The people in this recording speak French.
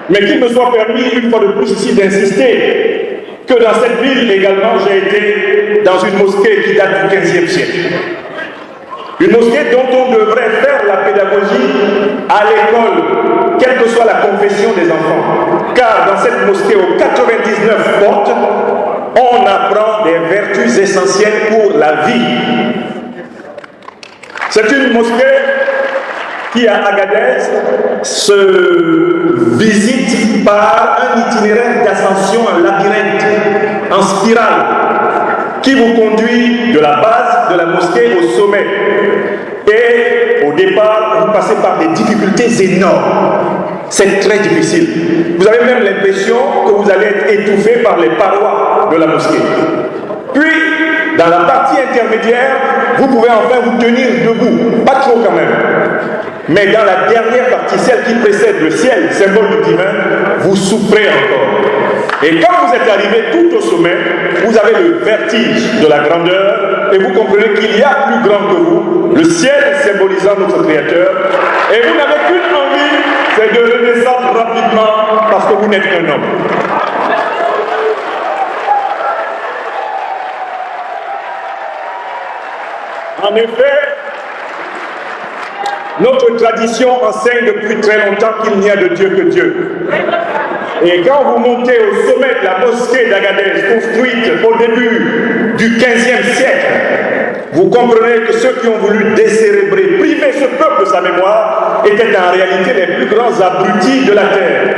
Mais qu'il me soit permis, une fois de plus ici, d'insister que dans cette ville également, j'ai été dans une mosquée qui date du XVe siècle. Une mosquée dont on devrait faire la pédagogie à l'école, quelle que soit la confession des enfants. Car dans cette mosquée, aux 99 portes, on apprend des vertus essentielles pour la vie. C'est une mosquée qui, à Agadez, se visite par un itinéraire d'ascension en labyrinthe, en spirale, qui vous conduit de la base de la mosquée au sommet. Et au départ, vous passez par des difficultés énormes. C'est très difficile. Vous avez même l'impression que vous allez être étouffé par les parois de la mosquée. Puis, dans la partie intermédiaire, vous pouvez enfin vous tenir debout. Pas trop quand même. Mais dans la dernière partie, celle qui précède le ciel, symbole du divin, vous souffrez encore. Et quand vous êtes arrivé tout au sommet, vous avez le vertige de la grandeur et vous comprenez qu'il y a plus grand que vous, le ciel symbolisant notre Créateur, et vous n'avez qu'une envie, c'est de redescendre rapidement parce que vous n'êtes qu'un homme. En effet, notre tradition enseigne depuis très longtemps qu'il n'y a de Dieu que Dieu. Et quand vous montez au sommet de la mosquée d'Agadez, construite au début du XVe siècle, vous comprenez que ceux qui ont voulu décérébrer, priver ce peuple de sa mémoire, étaient en réalité les plus grands abrutis de la terre.